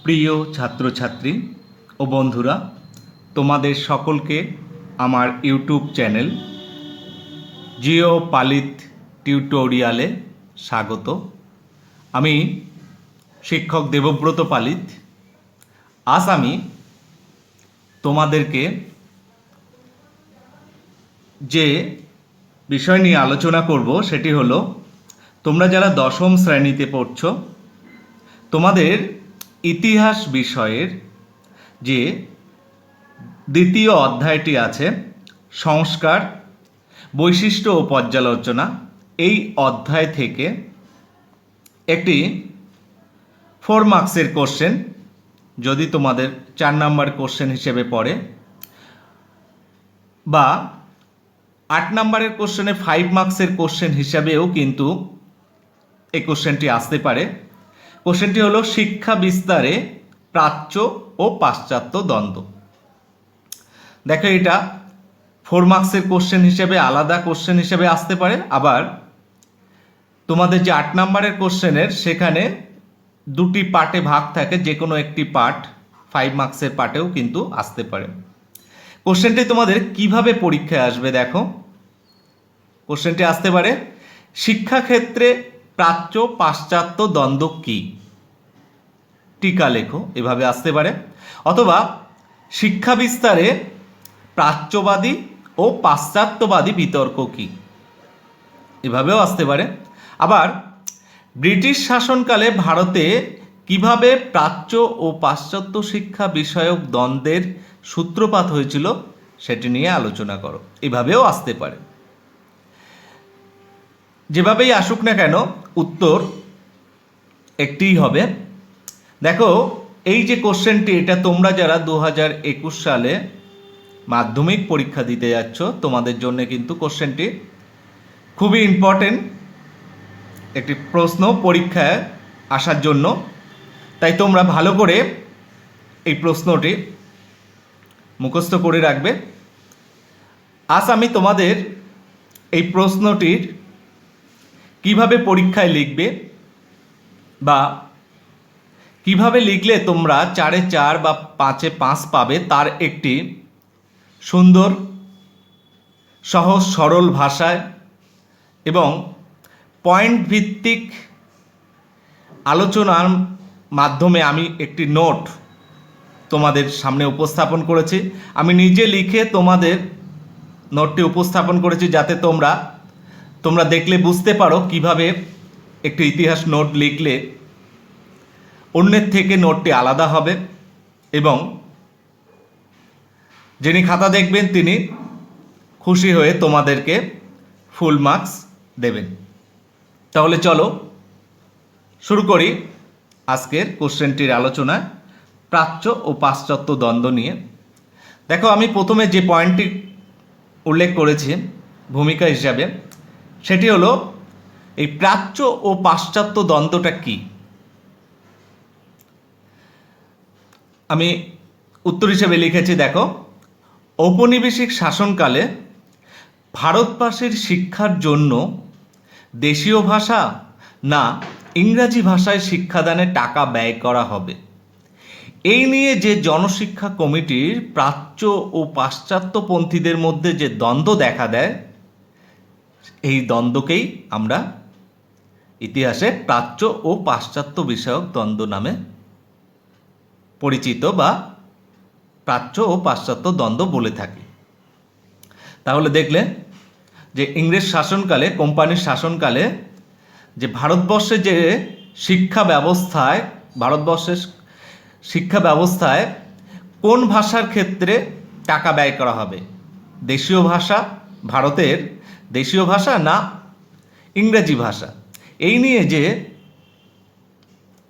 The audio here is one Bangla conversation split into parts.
প্রিয় ছাত্রছাত্রী ও বন্ধুরা, তোমাদের সকলকে আমার ইউটিউব চ্যানেল জিও পালিত টিউটোরিয়ালে স্বাগত। আমি শিক্ষক দেবব্রত পালিত। আজ আমি তোমাদেরকে যে বিষয় নিয়ে আলোচনা করব সেটি হলো, তোমরা যারা দশম শ্রেণীতে পড়ছো, তোমাদের ইতিহাস বিষয়ের যে দ্বিতীয় অধ্যায়টি আছে, সংস্কার, বৈশিষ্ট্য ও পর্যালোচনা, এই অধ্যায় থেকে একটি 4 মার্কসের কোশ্চেন, যদি তোমাদের 4 নাম্বার কোশ্চেন হিসেবে পড়ে, বা 8 নাম্বারের কোশ্চেনে 5 মার্কসের কোশ্চেন হিসাবেও কিন্তু এই কোশ্চেনটি আসতে পারে। কোশ্চেনটি হলো শিক্ষা বিস্তারে প্রাচ্য ও পাশ্চাত্য দ্বন্দ্ব। দেখো, এটা 4 মার্কসের কোশ্চেন হিসেবে আলাদা কোশ্চেন হিসেবে আসতে পারে, আবার তোমাদের যে 8 নাম্বারের কোশ্চেনের সেখানে দুটি পার্টে ভাগ থাকে, যে কোনো একটি পার্ট 5 মার্কসের পার্টেও কিন্তু আসতে পারে। কোশ্চেনটি তোমাদের কিভাবে পরীক্ষায় আসবে, দেখো, কোশ্চেনটি আসতে পারে শিক্ষাক্ষেত্রে প্রাচ্য পাশ্চাত্য দ্বন্দ্ব কি, টিকা লেখো, এভাবে আসতে পারে। অথবা শিক্ষা বিস্তারে প্রাচ্যবাদী ও পাশ্চাত্যবাদী বিতর্ক কি, এভাবেও আসতে পারে। আবার ব্রিটিশ শাসনকালে ভারতে কিভাবে প্রাচ্য ও পাশ্চাত্য শিক্ষা বিষয়ক দ্বন্দ্বের সূত্রপাত হয়েছিল সেটি নিয়ে আলোচনা করো, এভাবেও আসতে পারে। যেভাবেই আসুক না কেন, উত্তর একটিই হবে। দেখো, এই যে কোশ্চেনটি, এটা তোমরা যারা 2021 সালে মাধ্যমিক পরীক্ষা দিতে যাচ্ছ, তোমাদের জন্য কিন্তু কোশ্চেনটি খুবই ইম্পর্টেন্ট একটি প্রশ্ন পরীক্ষায় আসার জন্য। তাই তোমরা ভালো করে এই প্রশ্নটি মুখস্থ করে রাখবে। আজ আমি তোমাদের এই প্রশ্নটির কিভাবে পরীক্ষায় লিখবে বা কিভাবে লিখলে তোমরা 4-এ 4 বা 5-এ 5 পাবে, তার একটি সুন্দর সহজ সরল ভাষায় এবং পয়েন্ট ভিত্তিক আলোচনার মাধ্যমে আমি একটি নোট তোমাদের সামনে উপস্থাপন করেছি। আমি নিজে লিখে তোমাদের নোটটি উপস্থাপন করেছি, যাতে তোমরা দেখলে বুঝতে পারো কিভাবে একটি ইতিহাস নোট লিখলে অন্যের থেকে নোটটি আলাদা হবে, এবং যিনি খাতা দেখবেন তিনি খুশি হয়ে তোমাদেরকে ফুল মার্কস দেবেন। তাহলে চলো শুরু করি আজকের কোশ্চেনটির আলোচনা, প্রাচ্য ও পাশ্চাত্য দ্বন্দ্ব নিয়ে। দেখো, আমি প্রথমে যে পয়েন্টটি উল্লেখ করেছি ভূমিকা হিসাবে, সেটি হলো এই প্রাচ্য ও পাশ্চাত্য দ্বন্দ্বটা কি। আমি উত্তর হিসেবে লিখেছি, দেখো, ঔপনিবেশিক শাসনকালে ভারতবাসীর শিক্ষার জন্য দেশীয় ভাষা না ইংরাজি ভাষায় শিক্ষাদানে টাকা ব্যয় করা হবে, এই নিয়ে যে জনশিক্ষা কমিটির প্রাচ্য ও পাশ্চাত্যপন্থীদের মধ্যে যে দ্বন্দ্ব দেখা দেয়, এই দ্বন্দ্বকেই আমরা ইতিহাসে প্রাচ্য ও পাশ্চাত্য বিষয়ক দ্বন্দ্ব নামে পরিচিত বা প্রাচ্য ও পাশ্চাত্য দ্বন্দ্ব বলে থাকি। তাহলে দেখলে যে ইংরেজ শাসনকালে, কোম্পানির শাসনকালে, যে ভারতবর্ষের যে ভারতবর্ষের শিক্ষা ব্যবস্থায় কোন ভাষার ক্ষেত্রে টাকা ব্যয় করা হবে, দেশীয় ভাষা, ভারতের দেশীয় ভাষা না ইংরেজি ভাষা, এই নিয়ে যে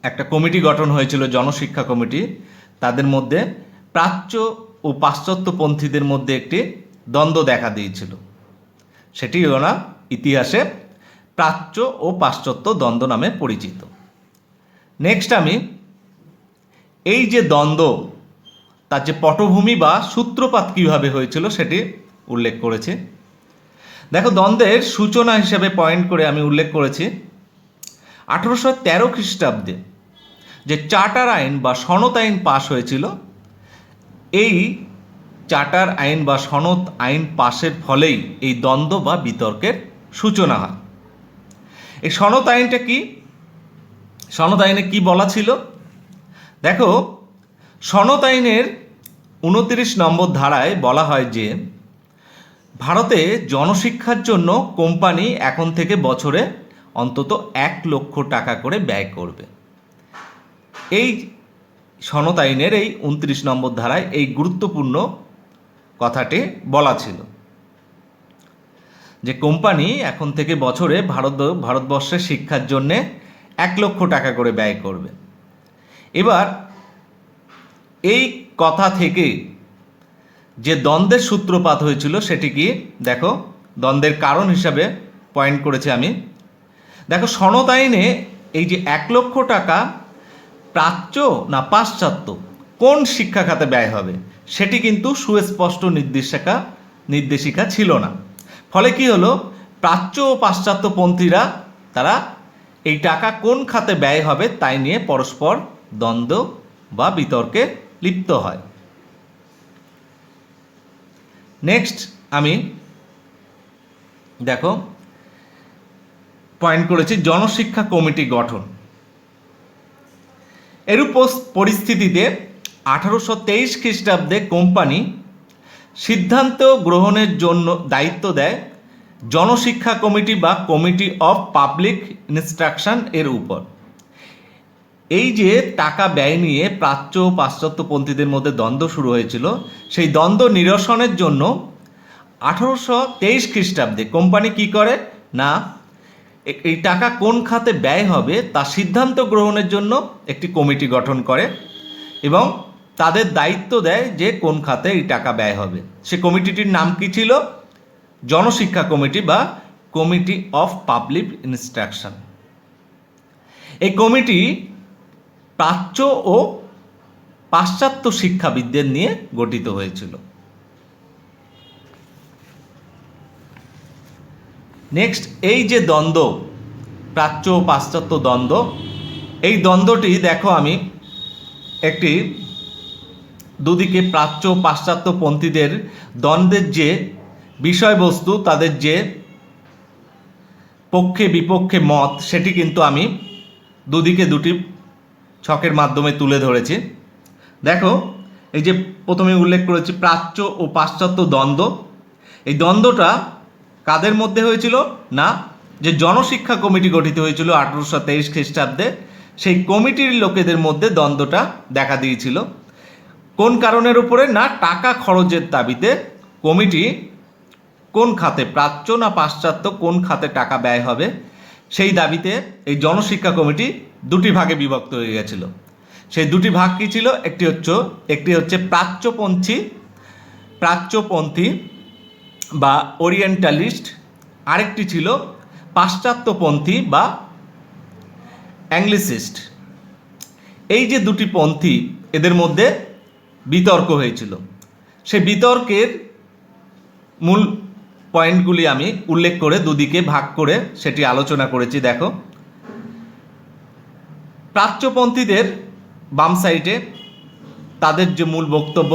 একটা কমিটি গঠন হয়েছিল, জনশিক্ষা কমিটি, তাদের মধ্যে প্রাচ্য ও পাশ্চাত্যপন্থীদের মধ্যে একটি দ্বন্দ্ব দেখা দিয়েছিল, সেটি ওরা ইতিহাসে প্রাচ্য ও পাশ্চাত্য দ্বন্দ্ব নামে পরিচিত। নেক্সট আমি এই যে দ্বন্দ্ব, তার যে পটভূমি বা সূত্রপাত কীভাবে হয়েছিল সেটি উল্লেখ করেছি। দেখো, দ্বন্দ্বের সূচনা হিসেবে পয়েন্ট করে আমি উল্লেখ করেছি 1813 খ্রিস্টাব্দে যে চার্টার আইন বা সনদ আইন পাশ হয়েছিল, এই চার্টার আইন বা সনদ আইন পাশের ফলেই এই দ্বন্দ্ব বা বিতর্কের সূচনা হয়। এই সনদ আইনটা কি? সনদ আইনে কি বলা ছিল দেখো, সনদ আইনের 29 নম্বর ধারায় বলা হয় যে ভারতে জনশিক্ষার জন্য কোম্পানি এখন থেকে বছরে অন্তত 1 লক্ষ টাকা করে ব্যয় করবে। এই সনদ আইনের এই 29 নম্বর ধারায় এই গুরুত্বপূর্ণ কথাটি বলা ছিল যে কোম্পানি এখন থেকে বছরে ভারতবর্ষের শিক্ষার জন্যে 1 লক্ষ টাকা করে ব্যয় করবে। এবার এই কথা থেকে যে দ্বন্দ্বের সূত্রপাত হয়েছিল সেটি কি দেখো, দ্বন্দ্বের কারণ হিসাবে পয়েন্ট করেছি আমি। দেখো, সনদ আইনে এই যে 1 লক্ষ টাকা প্রাচ্য না পাশ্চাত্য কোন শিক্ষা খাতে ব্যয় হবে সেটি কিন্তু সুস্পষ্ট নির্দেশিকা ছিল না। ফলে কি হলো, প্রাচ্য ও পাশ্চাত্যপন্থীরা তারা এই টাকা কোন খাতে ব্যয় হবে তাই নিয়ে পরস্পর দ্বন্দ্ব বা বিতর্কে লিপ্ত হয়। নেক্সট আমি দেখো পয়েন্ট করেছি জনশিক্ষা কমিটি গঠন। এরূপ পরিস্থিতিতে 1823 খ্রিস্টাব্দে কোম্পানি সিদ্ধান্ত গ্রহণের জন্য দায়িত্ব দেয় জনশিক্ষা কমিটি বা কমিটি অফ পাবলিক ইনস্ট্রাকশন এর উপর। এই যে টাকা ব্যয় নিয়ে প্রাচ্য ও পাশ্চাত্যপন্থীদের মধ্যে দ্বন্দ্ব শুরু হয়েছিল, সেই দ্বন্দ্ব নিরসনের জন্য 1823 খ্রিস্টাব্দে কোম্পানি কি করে না, এই টাকা কোন খাতে ব্যয় হবে তা সিদ্ধান্ত গ্রহণের জন্য একটি কমিটি গঠন করে এবং তাদের দায়িত্ব দেয় যে কোন খাতে এই টাকা ব্যয় হবে। সে কমিটিটির নাম কি ছিল? জনশিক্ষা কমিটি বা কমিটি অফ পাবলিক ইনস্ট্রাকশন। এই কমিটি প্রাচ্য ও পাশ্চাত্য শিক্ষাবিদদের নিয়ে গঠিত হয়েছিল। নেক্সট, এই যে দ্বন্দ্ব, প্রাচ্য ও পাশ্চাত্য দ্বন্দ্ব, এই দ্বন্দ্বটি দেখো আমি একটি দুদিকে প্রাচ্য ও পাশ্চাত্যপন্থীদের দ্বন্দ্বের যে বিষয়বস্তু, তাদের যে পক্ষে বিপক্ষে মত, সেটি কিন্তু আমি দুদিকে দুটি ছকের মাধ্যমে তুলে ধরেছি। দেখো, এই যে প্রথমে উল্লেখ করেছি প্রাচ্য ও পাশ্চাত্য দ্বন্দ্ব, এই দ্বন্দ্বটা কাদের মধ্যে হয়েছিল না, যে জনশিক্ষা কমিটি গঠিত হয়েছিল 1823 খ্রিস্টাব্দে, সেই কমিটির লোকেদের মধ্যে দ্বন্দ্বটা দেখা দিয়েছিল। কোন কারণের উপরে না, টাকা খরচের দাবিতে কমিটি কোন খাতে, প্রাচ্য না পাশ্চাত্য কোন খাতে টাকা ব্যয় হবে সেই দাবিতে এই জনশিক্ষা কমিটি দুটি ভাগে বিভক্ত হয়ে গেছিল। সেই দুটি ভাগ কি ছিল? একটি হচ্ছে প্রাচ্যপন্থী বা ওরিয়েন্টালিস্ট, আরেকটি ছিল পাশ্চাত্যপন্থী বা অ্যাংলিসিস্ট। এই যে দুটি পন্থী, এদের মধ্যে বিতর্ক হয়েছিল। সেই বিতর্কের মূল পয়েন্টগুলি আমি উল্লেখ করে দুদিকে ভাগ করে সেটি আলোচনা করেছি। দেখো, প্রাচ্যপন্থীদের বাম সাইডে তাদের যে মূল বক্তব্য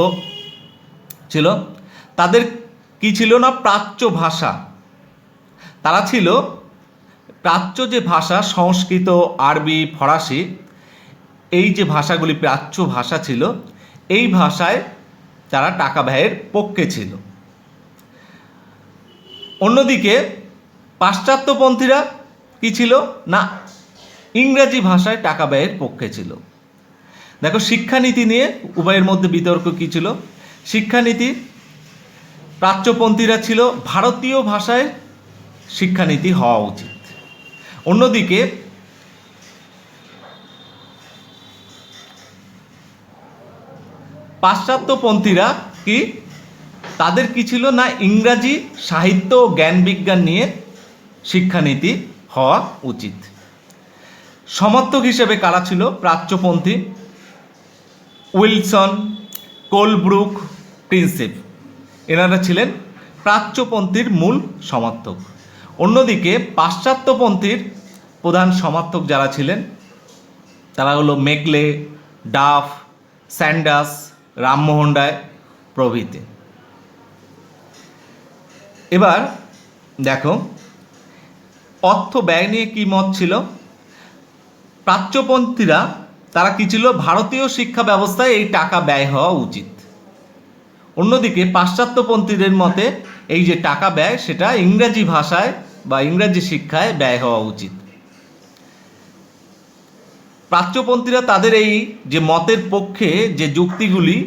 ছিল, তাদের কি ছিল না, প্রাচ্য ভাষা। তারা ছিল প্রাচ্য যে ভাষা, সংস্কৃত, আরবি, ফরাসি, এই যে ভাষাগুলি প্রাচ্য ভাষা ছিল, এই ভাষায় তারা টাকা ব্যয়ের পক্ষে ছিল। অন্যদিকে পাশ্চাত্যপন্থীরা কি ছিল না, ইংরেজি ভাষায় টাকা ব্যয়ের পক্ষে ছিল। দেখো, শিক্ষানীতি নিয়ে উভয়ের মধ্যে বিতর্ক কি ছিল? শিক্ষানীতি, প্রাচ্যপন্থীরা ছিল ভারতীয় ভাষায় শিক্ষানীতি হওয়া উচিত। অন্যদিকে পাশ্চাত্যপন্থীরা কি, তাদের কি ছিল না, ইংরাজি সাহিত্য ও জ্ঞান বিজ্ঞান নিয়ে শিক্ষানীতি হওয়া উচিত। সমর্থক হিসেবে কারা ছিল? প্রাচ্যপন্থী, উইলসন, কোলব্রুক, প্রিন্সিপ, এনারা ছিলেন প্রাচ্যপন্থীর মূল সমর্থক। অন্যদিকে পাশ্চাত্যপন্থীর প্রধান সমর্থক যারা ছিলেন তারা হলো Macaulay, Duff, Sanders, Rammohan Roy প্রভৃতি। এবার দেখো অর্থ ব্যয় নিয়ে কী মত ছিল। প্রাচ্যপন্থীরা তারা কী ছিল, ভারতীয় শিক্ষা ব্যবস্থায় এই টাকা ব্যয় হওয়া উচিত। অন্যদিকে পাশ্চাত্যপন্থীদের মতে এই যে টাকা ব্যয় সেটা ইংরাজি ভাষায় বা ইংরাজি শিক্ষায় ব্যয় হওয়া উচিত। প্রাচ্যপন্থীরা তাদের এই যে মতের পক্ষে যে যুক্তিগুলি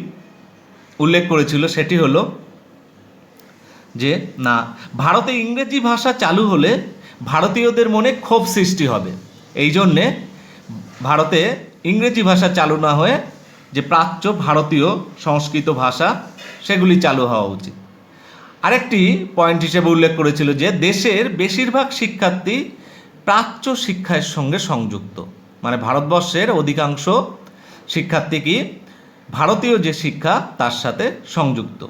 উল্লেখ করেছিল সেটি হলো যে না, ভারতে ইংরেজি ভাষা চালু হলে ভারতীয়দের মনে ক্ষোভ সৃষ্টি হবে, এই জন্যে ভারতে ইংরেজি ভাষা চালু না হয়ে যে প্রাচ্য ভারতীয় সংস্কৃত ভাষা সেগুলি চালু হওয়া উচিত। আরেকটি পয়েন্ট হিসেবে উল্লেখ করেছিল যে দেশের বেশিরভাগ শিক্ষার্থী প্রাচ্য শিক্ষার সঙ্গে সংযুক্ত, মানে ভারতবর্ষের অধিকাংশ শিক্ষার্থী কি ভারতীয় যে শিক্ষা তার সাথে সংযুক্ত।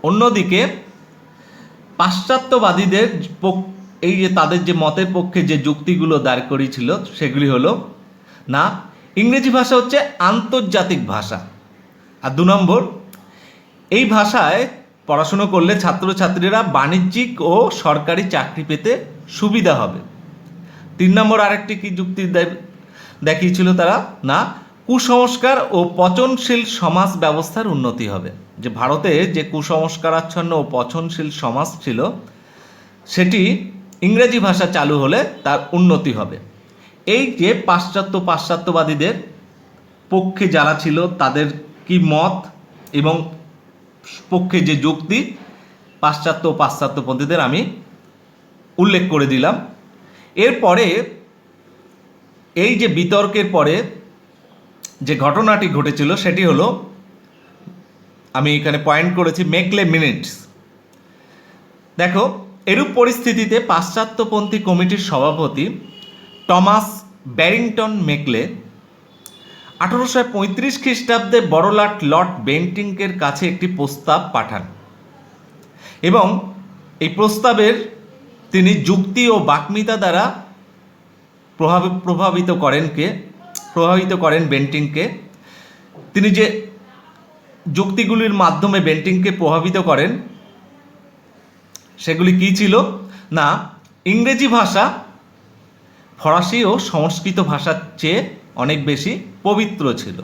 অন্যদিকে পাশ্চাত্যবাদীদের এই যে তাদের যে মতের পক্ষে যে যুক্তিগুলো দাঁড় করিয়েছিল সেগুলি হলো না, ইংরেজি ভাষা হচ্ছে আন্তর্জাতিক ভাষা, আর 2 নম্বর এই ভাষায় পড়াশুনো করলে ছাত্রছাত্রীরা বাণিজ্যিক ও সরকারি চাকরি পেতে সুবিধা হবে। 3 নম্বর আরেকটি কি যুক্তি দেখিয়েছিল তারা, না কুসংস্কার ও পচনশীল সমাজ ব্যবস্থার উন্নতি হবে, যে ভারতে যে কুসংস্কারাচ্ছন্ন ও পচনশীল সমাজ ছিল সেটি ইংরেজি ভাষা চালু হলে তার উন্নতি হবে। এই যে পাশ্চাত্যবাদীদের পক্ষে যারা ছিল তাদের কি মত এবং পক্ষে যে যুক্তি পাশ্চাত্যপন্থীদের আমি উল্লেখ করে দিলাম। এরপরে এই যে বিতর্কের পরে যে ঘটনাটি ঘটেছিল সেটি হলো, আমি এখানে পয়েন্ট করেছি মেকলে মিনিটস। দেখো এরূপ পরিস্থিতিতে পাশ্চাত্যপন্থী কমিটির সভাপতি টমাস ব্যারিংটন মেকলে 1835 খ্রিস্টাব্দে বড়লাট লর্ড বেন্টিংকের কাছে একটি প্রস্তাব পাঠান এবং এই প্রস্তাবের তিনি যুক্তি ও বাগ্মিতা দ্বারা প্রভাবিত করেন বেন্টিংকে। তিনি যে যুক্তিগুলির মাধ্যমে বেন্টিংকে প্রভাবিত করেন সেগুলি কী ছিল না, ইংরেজি ভাষা ফরাসি ও সংস্কৃত ভাষার চেয়ে অনেক বেশি পবিত্র ছিল।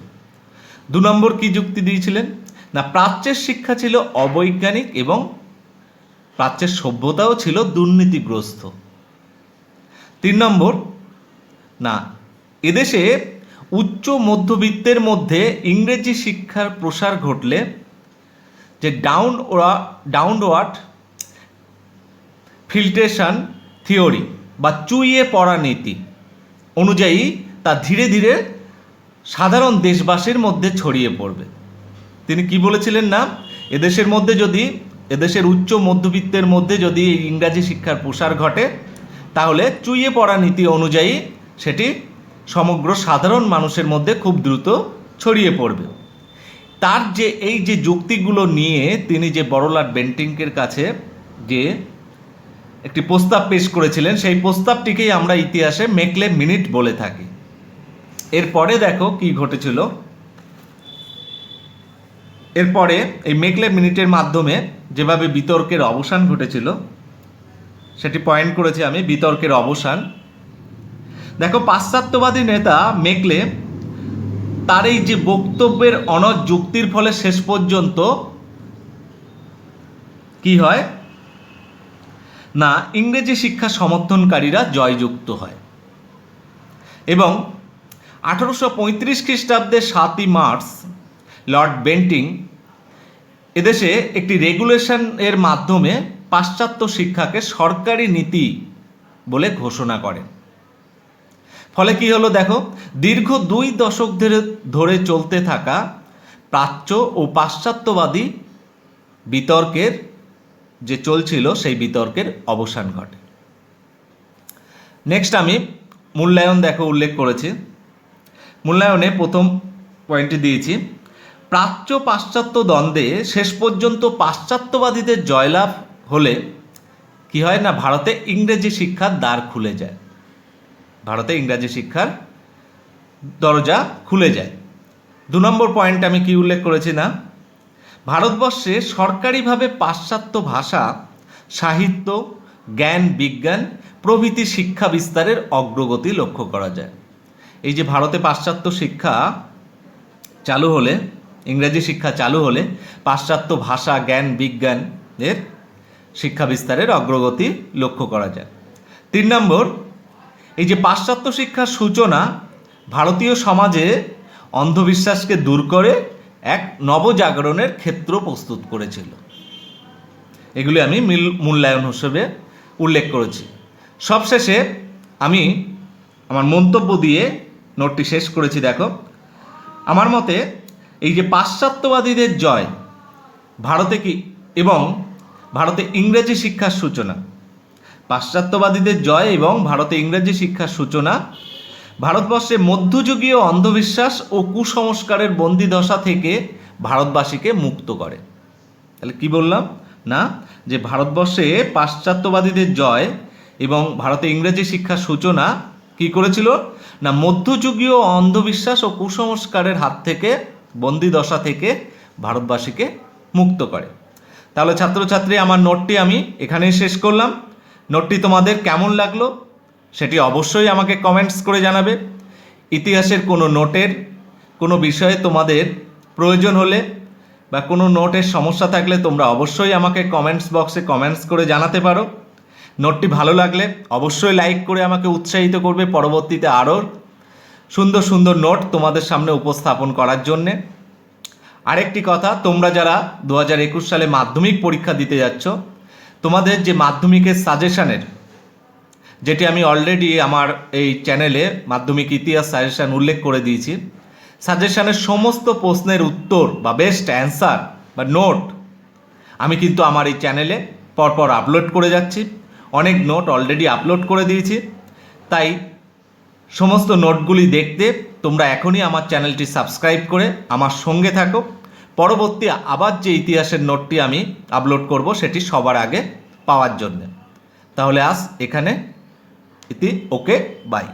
2 নম্বর কি যুক্তি দিয়েছিলেন না, প্রাচ্যের শিক্ষা ছিল অবৈজ্ঞানিক এবং প্রাচ্যের সভ্যতাও ছিল দুর্নীতিগ্রস্ত। 3 নম্বর না, এদেশে উচ্চ মধ্যবিত্তের মধ্যে ইংরেজি শিক্ষার প্রসার ঘটলে যে ডাউনওয়ার্ড ফিল্ট্রেশন থিওরি বা চুইয়ে পড়া নীতি অনুযায়ী তা ধীরে ধীরে সাধারণ দেশবাসীর মধ্যে ছড়িয়ে পড়বে। তিনি কি বলেছিলেন না, এদেশের উচ্চ মধ্যবিত্তের মধ্যে যদি ইংরাজি শিক্ষার প্রসার ঘটে তাহলে চুইয়ে পড়া নীতি অনুযায়ী সেটি সমগ্র সাধারণ মানুষের মধ্যে খুব দ্রুত ছড়িয়ে পড়বে। তার যে এই যে যুক্তিগুলো নিয়ে তিনি যে বড়লাট বেন্টিংকের কাছে যে একটি প্রস্তাব পেশ করেছিলেন সেই প্রস্তাবটিকেই আমরা ইতিহাসে মেকলে মিনিট বলে থাকি। এরপরে দেখো কি ঘটেছিল। এরপরে এই মেকলে মিনিটের মাধ্যমে যেভাবে বিতর্কের অবসান ঘটেছিল সেটি পয়েন্ট করেছি আমি, বিতর্কের অবসান। দেখো পাশ্চাত্যবাদী নেতা মেকলে তার এই যে বক্তব্যের অনড় যুক্তির ফলে শেষ পর্যন্ত কি হয় না, ইংরেজি শিক্ষা সমর্থনকারীরা জয়যুক্ত হয় এবং 1835 খ্রিস্টাব্দে 7ই মার্চ লর্ড বেন্টিং এদেশে একটি রেগুলেশন এর মাধ্যমে পাশ্চাত্য শিক্ষাকে সরকারি নীতি বলে ঘোষণা করেন। ফলে কি হলো দেখো, দীর্ঘ 2 দশক ধরে চলতে থাকা প্রাচ্য ও পাশ্চাত্যবাদী বিতর্কের যে চলছিল সেই বিতর্কের অবসান ঘটে। নেক্সট আমি মূল্যায়ন দেখো উল্লেখ করেছি। মূল্যায়নে প্রথম পয়েন্টটি দিয়েছি, প্রাচ্য পাশ্চাত্য দ্বন্দ্বে শেষ পর্যন্ত পাশ্চাত্যবাদীদের জয়লাভ হলে কি হয় না, ভারতে ইংরেজি শিক্ষার দ্বার খুলে যায়। ভারতে ইংরাজি শিক্ষার দরজা খুলে যায়। 2 নম্বর পয়েন্ট আমি কি উল্লেখ করেছি না, ভারতবর্ষে সরকারিভাবে পাশ্চাত্য ভাষা, সাহিত্য, জ্ঞান, বিজ্ঞান প্রভৃতি শিক্ষা বিস্তারের অগ্রগতি লক্ষ্য করা যায়। এই যে ভারতে পাশ্চাত্য শিক্ষা চালু হলে, ইংরেজি শিক্ষা চালু হলে পাশ্চাত্য ভাষা, জ্ঞান, বিজ্ঞানের শিক্ষা বিস্তারের অগ্রগতি লক্ষ্য করা যায়। 3 নম্বর, এই যে পাশ্চাত্য শিক্ষার সূচনা ভারতীয় সমাজে অন্ধবিশ্বাসকে দূর করে এক নবজাগরণের ক্ষেত্র প্রস্তুত করেছিল। এগুলি আমি মূল্যায়ন হিসেবে উল্লেখ করেছি। সবশেষে আমি আমার মন্তব্য দিয়ে নোটটি শেষ করেছি। দেখো, আমার মতে এই যে পাশ্চাত্যবাদীদের জয় ভারতে এবং ভারতে ইংরেজি শিক্ষার সূচনা, পাশ্চাত্যবাদীদের জয় এবং ভারতে ইংরেজি শিক্ষার সূচনা ভারতবর্ষে মধ্যযুগীয় অন্ধবিশ্বাস ও কুসংস্কারের বন্দিদশা থেকে ভারতবাসীকে মুক্ত করে। তাহলে কি বললাম না, যে ভারতবর্ষে পাশ্চাত্যবাদীদের জয় এবং ভারতে ইংরেজি শিক্ষার সূচনা কি করেছিল না, মধ্যযুগীয় অন্ধবিশ্বাস ও কুসংস্কারের হাত থেকে, বন্দিদশা থেকে ভারতবাসীকে মুক্ত করে। তাহলে ছাত্রছাত্রী, আমার নোটটি আমি এখানেই শেষ করলাম। নোটটি তোমাদের কেমন লাগলো সেটি অবশ্যই আমাকে কমেন্টস করে জানাবে। ইতিহাসের কোনো নোটের কোনো বিষয়ে তোমাদের প্রয়োজন হলে বা কোনো নোটের সমস্যা থাকলে তোমরা অবশ্যই আমাকে কমেন্টস বক্সে কমেন্টস করে জানাতে পারো। নোটটি ভালো লাগলে অবশ্যই লাইক করে আমাকে উৎসাহিত করবে পরবর্তীতে আরও সুন্দর সুন্দর নোট তোমাদের সামনে উপস্থাপন করার জন্যে। আরেকটি কথা, তোমরা যারা 2021 সালে মাধ্যমিক পরীক্ষা দিতে যাচ্ছ, তোমাদের যে মাধ্যমিকের সাজেশানের, যেটি আমি অলরেডি আমার এই চ্যানেলে মাধ্যমিক ইতিহাস সাজেশান উল্লেখ করে দিয়েছি, সাজেশানের সমস্ত প্রশ্নের উত্তর বা বেস্ট অ্যান্সার বা নোট আমি কিন্তু আমার এই চ্যানেলে পরপর আপলোড করে যাচ্ছি। অনেক নোট অলরেডি আপলোড করে দিয়েছি। তাই সমস্ত নোটগুলি দেখতে তোমরা এখনই আমার চ্যানেলটি সাবস্ক্রাইব করে আমার সঙ্গে থাকো। পরবর্তী আবার যে ইতিহাসের নোটটি আমি আপলোড করব সেটি সবার আগে পাওয়ার জন্য। তাহলে আজ এখানে ওকে, বাই।